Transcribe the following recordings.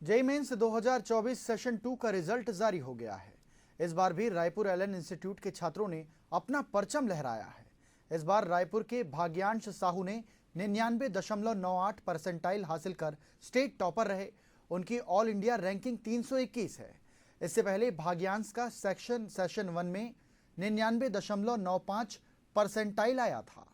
JEE mains 2024 session 2 का result जारी हो गया है। इस बार भी रायपुर एलन इंस्टीट्यूट के छात्रों ने अपना परचम लहराया है। इस बार रायपुर के भाग्यांश साहू ने 99.98 परसेंटाइल हासिल कर स्टेट टॉपर रहे। उनकी ऑल इंडिया रैंकिंग 321 है। इससे पहले भाग्यांश का सेशन 1 में 99.95 परसेंटाइल आया था।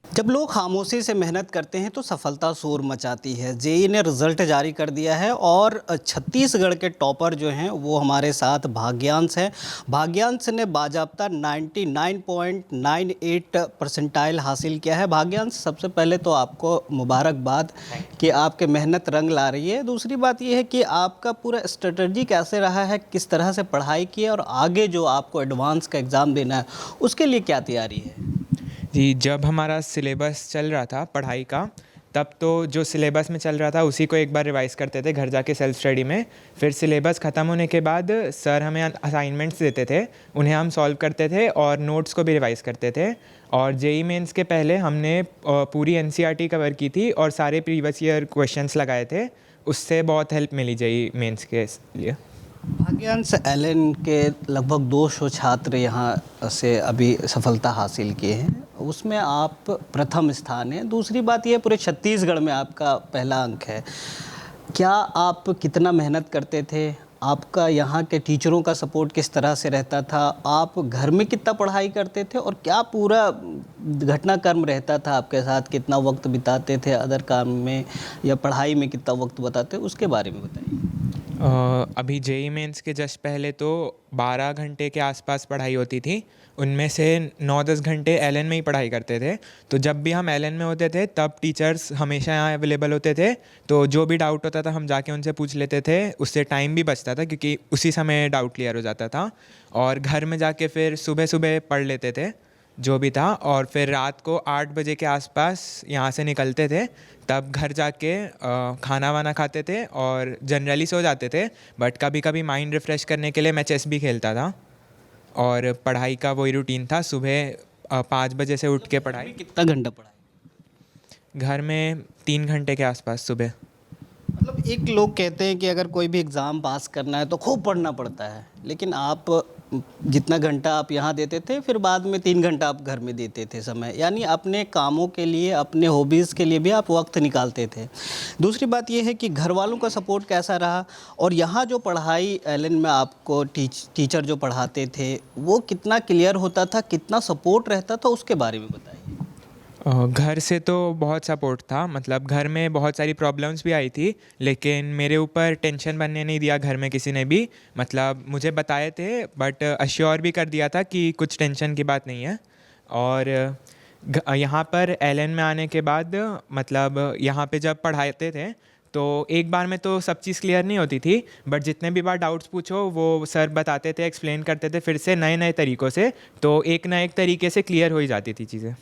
जब लोग खामोशी से मेहनत करते हैं तो सफलता शोर मचाती है। जेईई ने रिजल्ट जारी कर दिया है और छत्तीसगढ़ के टॉपर जो हैं वो हमारे साथ भाग्यांश हैं। भाग्यांश ने बाजाबता 99.98 परसेंटाइल हासिल किया है। भाग्यांश, सबसे पहले तो आपको मुबारकबाद कि आपके मेहनत रंग ला रही है। दूसरी बात ये है कि आपका पूरा स्ट्रेटजी कैसे रहा है, किस तरह से पढ़ाई की है और आगे जो आपको एडवांस का एग्ज़ाम देना है उसके लिए क्या तैयारी है? जी, जब हमारा सिलेबस चल रहा था पढ़ाई का, तब तो जो सिलेबस में चल रहा था उसी को एक बार रिवाइज़ करते थे घर जाके सेल्फ स्टडी में। फिर सिलेबस ख़त्म होने के बाद सर हमें असाइनमेंट्स देते थे, उन्हें हम सॉल्व करते थे और नोट्स को भी रिवाइज़ करते थे। और जेईई मेंस के पहले हमने पूरी एनसीईआरटी कवर की थी और सारे प्रीवियस ईयर क्वेश्चंस लगाए थे। उससे बहुत हेल्प मिली जेईई मेंस के लिए। भाग्यांश, एलन के लगभग 200 छात्र यहाँ से अभी सफलता हासिल किए हैं, उसमें आप प्रथम स्थान है। दूसरी बात यह, पूरे छत्तीसगढ़ में आपका पहला अंक है। क्या आप कितना मेहनत करते थे? आपका यहाँ के टीचरों का सपोर्ट किस तरह से रहता था? आप घर में कितना पढ़ाई करते थे और क्या पूरा घटनाक्रम रहता था आपके साथ? कितना वक्त बिताते थे अदर काम में या पढ़ाई में कितना वक्त बताते, उसके बारे में बताइए। अभी जेईई मेंस के जस्ट पहले तो 12 घंटे के आसपास पढ़ाई होती थी। उनमें से 9-10 घंटे एलन में ही पढ़ाई करते थे। तो जब भी हम एलन में होते थे तब टीचर्स हमेशा यहाँ अवेलेबल होते थे, तो जो भी डाउट होता था हम जाके उनसे पूछ लेते थे। उससे टाइम भी बचता था क्योंकि उसी समय डाउट क्लियर हो जाता था। और घर में जाके फिर सुबह सुबह पढ़ लेते थे जो भी था, और फिर रात को 8 बजे के आसपास यहाँ से निकलते थे। तब घर जाके खाना वाना खाते थे और जनरली सो जाते थे। बट कभी कभी माइंड रिफ़्रेश करने के लिए मैं चेस भी खेलता था। और पढ़ाई का वही रूटीन था, सुबह 5 बजे से उठ के पढ़ाई। कितना घंटा पढ़ाई? घर में 3 घंटे के आसपास सुबह। मतलब एक लोग कहते हैं कि अगर कोई भी एग्ज़ाम पास करना है तो खूब पढ़ना पड़ता है, लेकिन आप जितना घंटा आप यहाँ देते थे फिर बाद में 3 घंटा आप घर में देते थे समय, यानी अपने कामों के लिए, अपने हॉबीज़ के लिए भी आप वक्त निकालते थे। दूसरी बात ये है कि घर वालों का सपोर्ट कैसा रहा और यहाँ जो पढ़ाई एलन में आपको टीचर जो पढ़ाते थे वो कितना क्लियर होता था, कितना सपोर्ट रहता था, उसके बारे में बताइए। घर से तो बहुत सपोर्ट था। मतलब घर में बहुत सारी प्रॉब्लम्स भी आई थी, लेकिन मेरे ऊपर टेंशन बनने नहीं दिया घर में किसी ने भी। मतलब मुझे बताए थे बट अश्योर भी कर दिया था कि कुछ टेंशन की बात नहीं है। और यहाँ पर एलन में आने के बाद, मतलब यहाँ पे जब पढ़ाते थे तो एक बार में तो सब चीज़ क्लियर नहीं होती थी, बट जितने भी बार डाउट्स पूछो वो सर बताते थे, एक्सप्लेन करते थे फिर से नए नए तरीक़ों से, तो एक ना एक तरीके से क्लियर हो ही जाती थी चीज़ें।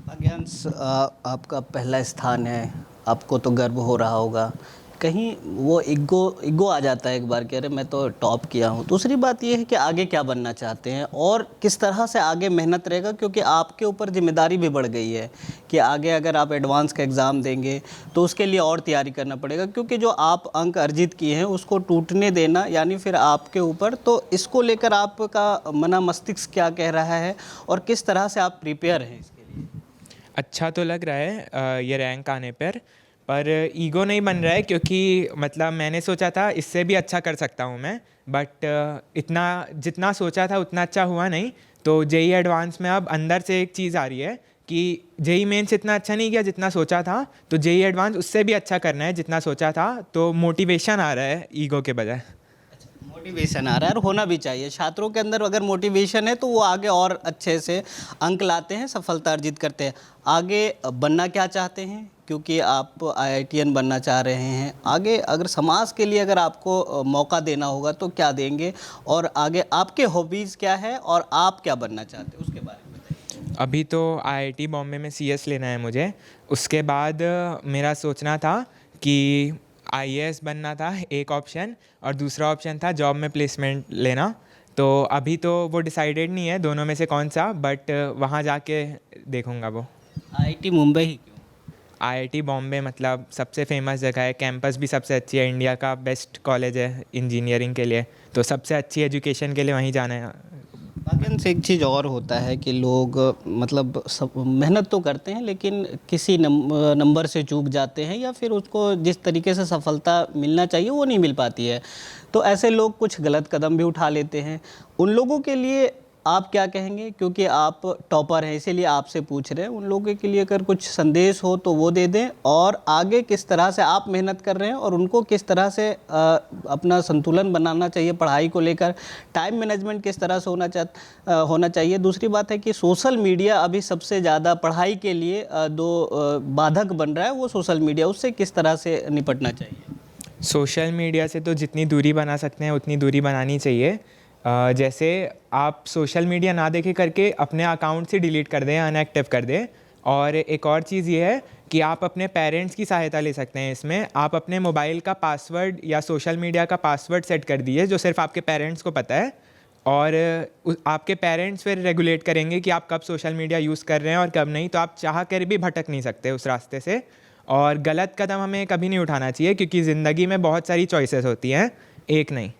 भाग्यांश, आपका पहला स्थान है, आपको तो गर्व हो रहा होगा। कहीं वो ईगो आ जाता है एक बार कि अरे मैं तो टॉप किया हूँ। दूसरी बात ये है कि आगे क्या बनना चाहते हैं और किस तरह से आगे मेहनत रहेगा, क्योंकि आपके ऊपर जिम्मेदारी भी बढ़ गई है कि आगे अगर आप एडवांस का एग्ज़ाम देंगे तो उसके लिए और तैयारी करना पड़ेगा, क्योंकि जो आप अंक अर्जित किए हैं उसको टूटने देना यानी फिर आपके ऊपर। तो इसको लेकर आपका मना मस्तिष्क क्या कह रहा है और किस तरह से आप प्रिपेयर हैं इसके लिए? अच्छा तो लग रहा है ये रैंक आने पर ईगो नहीं बन रहा है, क्योंकि मतलब मैंने सोचा था इससे भी अच्छा कर सकता हूँ मैं, बट इतना जितना सोचा था उतना अच्छा हुआ नहीं। तो जेईई एडवांस में अब अंदर से एक चीज़ आ रही है कि जेईई मेंस इतना अच्छा नहीं किया जितना सोचा था, तो जेईई एडवांस उससे भी अच्छा करना है जितना सोचा था। तो मोटिवेशन आ रहा है ईगो के बजाय। मोटिवेशन आ रहा है और होना भी चाहिए। छात्रों के अंदर अगर मोटिवेशन है तो वो आगे और अच्छे से अंक लाते हैं, सफलता अर्जित करते हैं। आगे बनना क्या चाहते हैं, क्योंकि आप आईआईटीएन बनना चाह रहे हैं? आगे अगर समाज के लिए अगर आपको मौका देना होगा तो क्या देंगे और आगे आपके हॉबीज़ क्या है और आप क्या बनना चाहते हैं उसके बारे में बताइए। अभी तो आईआईटी बॉम्बे में सीएस लेना है मुझे। उसके बाद मेरा सोचना था कि आईएएस बनना था एक ऑप्शन, और दूसरा ऑप्शन था जॉब में प्लेसमेंट लेना। तो अभी तो वो डिसाइडेड नहीं है दोनों में से कौन सा, बट वहाँ जाके देखूँगा वो। आईआईटी मुंबई ही क्यों? आईआईटी बॉम्बे मतलब सबसे फेमस जगह है, कैंपस भी सबसे अच्छी है, इंडिया का बेस्ट कॉलेज है इंजीनियरिंग के लिए, तो सबसे अच्छी एजुकेशन के लिए वहीं जाना है। भाग्यन से एक चीज़ और होता है कि लोग मतलब सब मेहनत तो करते हैं लेकिन किसी नंबर से चूक जाते हैं या फिर उसको जिस तरीके से सफलता मिलना चाहिए वो नहीं मिल पाती है, तो ऐसे लोग कुछ गलत कदम भी उठा लेते हैं। उन लोगों के लिए आप क्या कहेंगे, क्योंकि आप टॉपर हैं इसीलिए आपसे पूछ रहे हैं, उन लोगों के लिए अगर कुछ संदेश हो तो वो दे दें, और आगे किस तरह से आप मेहनत कर रहे हैं और उनको किस तरह से अपना संतुलन बनाना चाहिए पढ़ाई को लेकर, टाइम मैनेजमेंट किस तरह से होना चाहिए। दूसरी बात है कि सोशल मीडिया अभी सबसे ज़्यादा पढ़ाई के लिए बाधक बन रहा है, वो सोशल मीडिया, उससे किस तरह से निपटना चाहिए। सोशल मीडिया से तो जितनी दूरी बना सकते हैं उतनी दूरी बनानी चाहिए। जैसे आप सोशल मीडिया ना देखे करके अपने अकाउंट से डिलीट कर दें, अनएक्टिव कर दें। और एक और चीज़ ये है कि आप अपने पेरेंट्स की सहायता ले सकते हैं इसमें। आप अपने मोबाइल का पासवर्ड या सोशल मीडिया का पासवर्ड सेट कर दीजिए जो सिर्फ आपके पेरेंट्स को पता है, और आपके पेरेंट्स फिर रेगुलेट करेंगे कि आप कब सोशल मीडिया यूज़ कर रहे हैं और कब नहीं, तो आप चाह कर भी भटक नहीं सकते उस रास्ते से। और गलत कदम हमें कभी नहीं उठाना चाहिए क्योंकि ज़िंदगी में बहुत सारी चॉइसेस होती हैं, एक नहीं।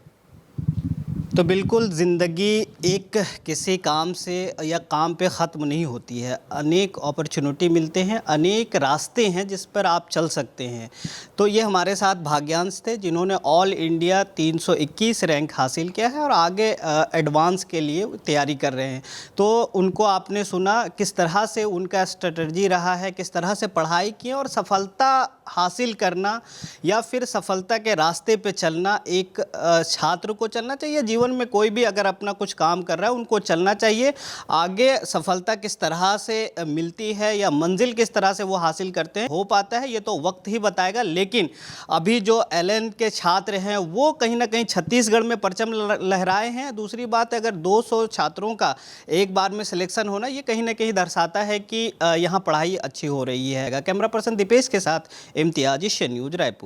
तो बिल्कुल ज़िंदगी एक किसी काम से या काम पे ख़त्म नहीं होती है, अनेक अपॉर्चुनिटी मिलते हैं, अनेक रास्ते हैं जिस पर आप चल सकते हैं। तो ये हमारे साथ भाग्यांश थे जिन्होंने ऑल इंडिया 321 रैंक हासिल किया है और आगे एडवांस के लिए तैयारी कर रहे हैं। तो उनको आपने सुना किस तरह से उनका स्ट्रेटजी रहा है, किस तरह से पढ़ाई की और सफलता हासिल करना या फिर सफलता के रास्ते पे चलना एक छात्र को चलना चाहिए। जीवन में कोई भी अगर अपना कुछ काम कर रहा है उनको चलना चाहिए। आगे सफलता किस तरह से मिलती है या मंजिल किस तरह से वो हासिल करते हैं हो पाता है ये तो वक्त ही बताएगा। लेकिन अभी जो एलएन के छात्र हैं वो कहीं ना कहीं छत्तीसगढ़ में परचम लहराए हैं। दूसरी बात अगर 200 छात्रों का एक बार में सिलेक्शन होना ये कहीं ना कहीं दर्शाता है कि यहाँ पढ़ाई अच्छी हो रही है। कैमरा पर्सन दीपेश के साथ इम्तियाज, एशियन न्यूज़, रायपुर।